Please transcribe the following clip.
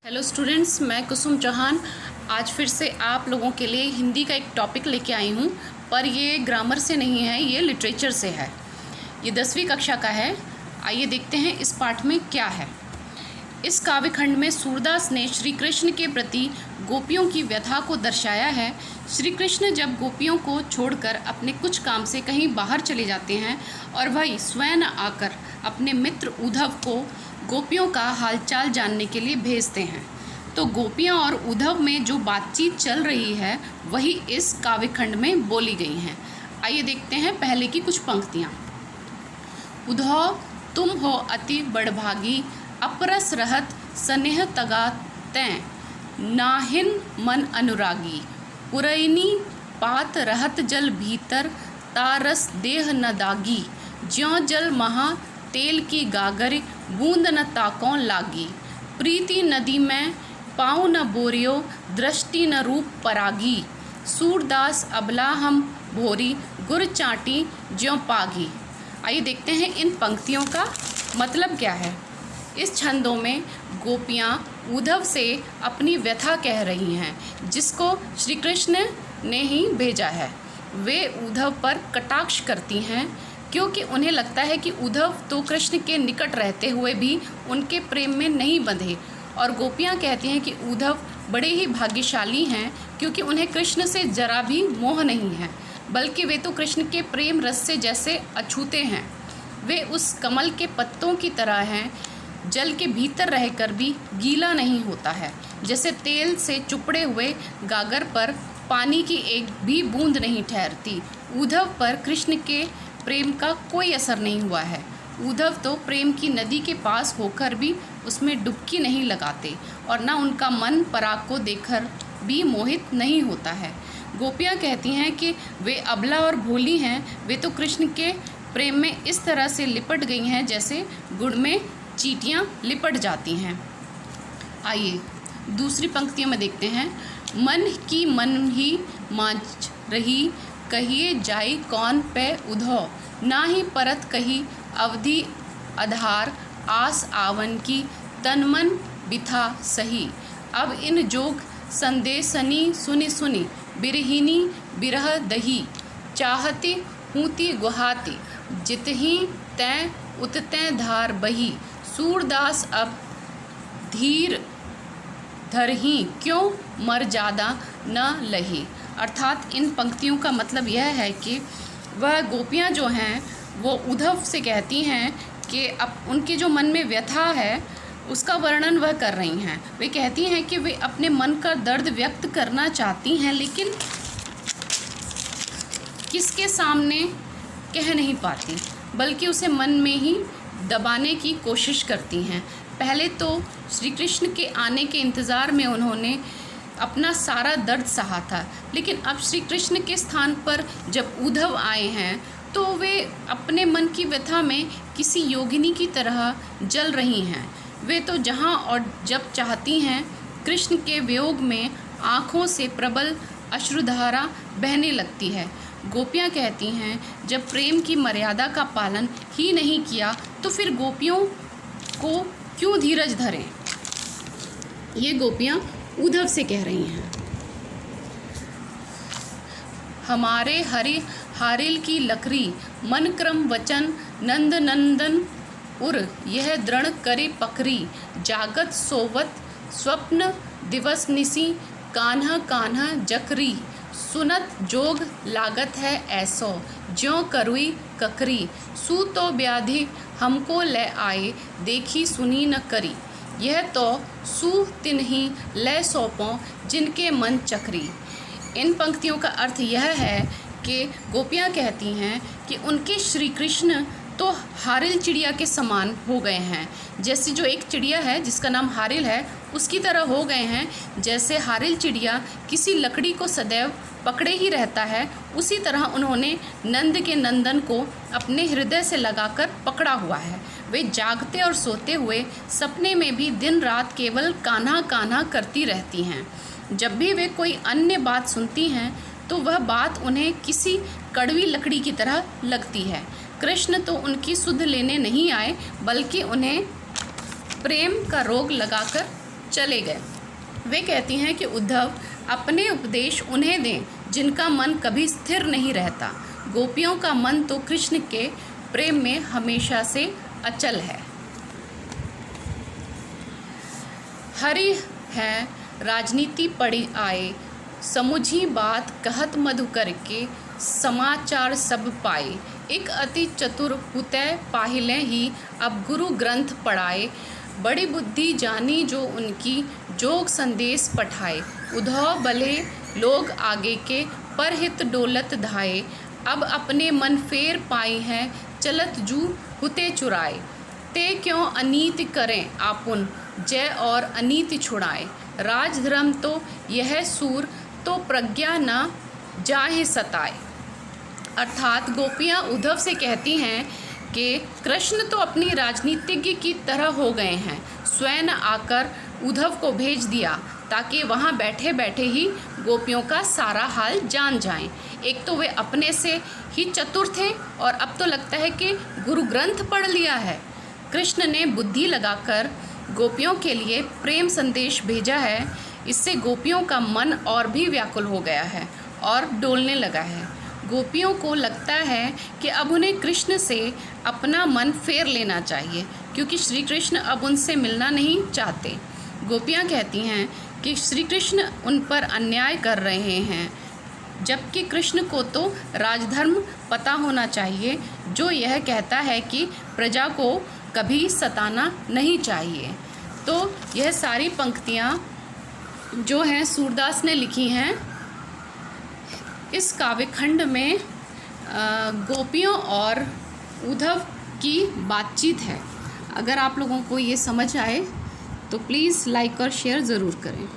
Hello students, मैं कुसुम चौहान आज फिर से आप लोगों के लिए हिंदी का एक टॉपिक लेके आई हूँ। पर ये ग्रामर से नहीं है, ये लिटरेचर से है। ये 10वीं कक्षा का है। आइए देखते हैं इस पाठ में क्या है। इस काव्यखंड में सूरदास ने श्री कृष्ण के प्रति गोपियों की व्यथा को दर्शाया है। श्री कृष्ण जब गोपियों को छोड़कर अपने कुछ काम से कहीं बाहर चले जाते हैं और वही स्वयं आकर अपने मित्र उद्धव को गोपियों का हालचाल जानने के लिए भेजते हैं, तो गोपियाँ और उद्धव में जो बातचीत चल रही है वही इस काव्यखंड में बोली गई हैं। आइए देखते हैं पहले की कुछ पंक्तियाँ। उद्धव तुम हो अति बड़भागी, अपरस रहत स्नेह तगा तैं, नाहिन मन अनुरागी, पुरैनी पात रहत जल भीतर, तारस देह न दागी, ज्यों जल महा तेल की गागर, बूंद न ताकों लागी, प्रीति नदी में पाँव न बोरियो, दृष्टि न रूप परागी, सूरदास अबला हम भोरी, गुर चाटी ज्यों पागी। आइए देखते हैं इन पंक्तियों का मतलब क्या है। इस छंदों में गोपियाँ उद्धव से अपनी व्यथा कह रही हैं, जिसको श्री कृष्ण ने ही भेजा है। वे उद्धव पर कटाक्ष करती हैं क्योंकि उन्हें लगता है कि उद्धव तो कृष्ण के निकट रहते हुए भी उनके प्रेम में नहीं बंधे, और गोपियाँ कहती हैं कि उद्धव बड़े ही भाग्यशाली हैं क्योंकि उन्हें कृष्ण से जरा भी मोह नहीं है, बल्कि वे तो कृष्ण के प्रेम रस से जैसे अछूते हैं। वे उस कमल के पत्तों की तरह हैं, जल के भीतर रहकर भी गीला नहीं होता है, जैसे तेल से चुपड़े हुए गागर पर पानी की एक भी बूंद नहीं ठहरती। उद्धव पर कृष्ण के प्रेम का कोई असर नहीं हुआ है। उद्धव तो प्रेम की नदी के पास होकर भी उसमें डुबकी नहीं लगाते, और न उनका मन पराग को देखकर भी मोहित नहीं होता है। गोपियाँ कहती हैं कि वे अबला और भोली हैं, वे तो कृष्ण के प्रेम में इस तरह से लिपट गई हैं जैसे गुड़ में चींटियाँ लिपट जाती हैं। आइए दूसरी पंक्तियों में देखते हैं। मन की मन ही मांझ रही, कहिए जाई कौन पे उद्धव, ना ही परत कही अवधि आधार, आस आवन की तन मन बिथा सही, अब इन जोग संदेशनी सुनि सुनि, बिरहिनी बिरह दही, चाहती हूती गुहाती, जितही तैं उततैं धार बही, सूरदास अब धीर धरही, क्यों मर जादा न लही। अर्थात इन पंक्तियों का मतलब यह है कि वह गोपियाँ जो हैं वो उद्धव से कहती हैं कि अब उनके जो मन में व्यथा है उसका वर्णन वह कर रही हैं। वे कहती हैं कि वे अपने मन का दर्द व्यक्त करना चाहती हैं, लेकिन किसके सामने कह नहीं पाती, बल्कि उसे मन में ही दबाने की कोशिश करती हैं। पहले तो श्री कृष्ण के आने के इंतज़ार में उन्होंने अपना सारा दर्द सहा था, लेकिन अब श्री कृष्ण के स्थान पर जब उद्धव आए हैं तो वे अपने मन की व्यथा में किसी योगिनी की तरह जल रही हैं। वे तो जहाँ और जब चाहती हैं कृष्ण के वियोग में आँखों से प्रबल अश्रुधारा बहने लगती है। गोपियाँ कहती हैं जब प्रेम की मर्यादा का पालन ही नहीं किया तो फिर गोपियों को क्यों धीरज धरें। ये गोपियाँ उद्धव से कह रही हैं। हमारे हरि हारिल की लकड़ी, मन क्रम वचन नंद नंदन उर, यह दृढ़ करे पकरी, जागत सोवत स्वप्न दिवस निसी, कान्हा कान्हा जकरी, सुनत जोग लागत है ऐसो, ज्यों करुई ककरी, सू तो व्याधि हमको ले आए, देखी सुनी न करी, यह तो सू तिन्ही ले सौंपों, जिनके मन चक्री। इन पंक्तियों का अर्थ यह है कि गोपियाँ कहती हैं कि उनके श्री कृष्ण तो हारिल चिड़िया के समान हो गए हैं। जैसे जो एक चिड़िया है जिसका नाम हारिल है, उसकी तरह हो गए हैं। जैसे हारिल चिड़िया किसी लकड़ी को सदैव पकड़े ही रहता है, उसी तरह उन्होंने नंद के नंदन को अपने हृदय से लगाकर पकड़ा हुआ है। वे जागते और सोते हुए सपने में भी दिन रात केवल कान्हा कान्हा करती रहती हैं। जब भी वे कोई अन्य बात सुनती हैं तो वह बात उन्हें किसी कड़वी लकड़ी की तरह लगती है। कृष्ण तो उनकी सुध लेने नहीं आए, बल्कि उन्हें प्रेम का रोग लगाकर चले गए। वे कहती हैं कि उद्धव, अपने उपदेश उन्हें दें जिनका मन कभी स्थिर नहीं रहता। गोपियों का मन तो कृष्ण के प्रेम में हमेशा से अचल है। हरि है राजनीति पड़ी आए, समुझी बात कहत मधुकर के, समाचार सब पाए। एक अति चतुर पुतः पाहिले ही, अब गुरु ग्रंथ पढ़ाए। बड़ी बुद्धि जानी जो उनकी, जोग संदेश पठाए। उद्धव भले लोग आगे के, परहित डोलत धाये। अब अपने मन फेर पाई हैं, चलत जू हुते चुराए। ते क्यों अनीति करें आपुन, जय और अनीति छुड़ाए। राजधर्म तो यह सूर, तो प्रज्ञा न जाहे सताए। अर्थात गोपियाँ उद्धव से कहती हैं कि कृष्ण तो अपनी राजनीतिज्ञ की तरह हो गए हैं। स्वयं आकर उद्धव को भेज दिया ताकि वहाँ बैठे बैठे ही गोपियों का सारा हाल जान जाएं। एक तो वे अपने से ही चतुर थे और अब तो लगता है कि गुरु ग्रंथ पढ़ लिया है। कृष्ण ने बुद्धि लगाकर गोपियों के लिए प्रेम संदेश भेजा है। इससे गोपियों का मन और भी व्याकुल हो गया है और डोलने लगा है। गोपियों को लगता है कि अब उन्हें कृष्ण से अपना मन फेर लेना चाहिए, क्योंकि श्री कृष्ण अब उनसे मिलना नहीं चाहते। गोपियाँ कहती हैं कि श्री कृष्ण उन पर अन्याय कर रहे हैं, जबकि कृष्ण को तो राजधर्म पता होना चाहिए, जो यह कहता है कि प्रजा को कभी सताना नहीं चाहिए। तो यह सारी पंक्तियाँ जो हैं सूरदास ने लिखी हैं। इस काव्यखंड में गोपियों और उद्धव की बातचीत है। अगर आप लोगों को ये समझ आए तो प्लीज़ लाइक और शेयर ज़रूर करें।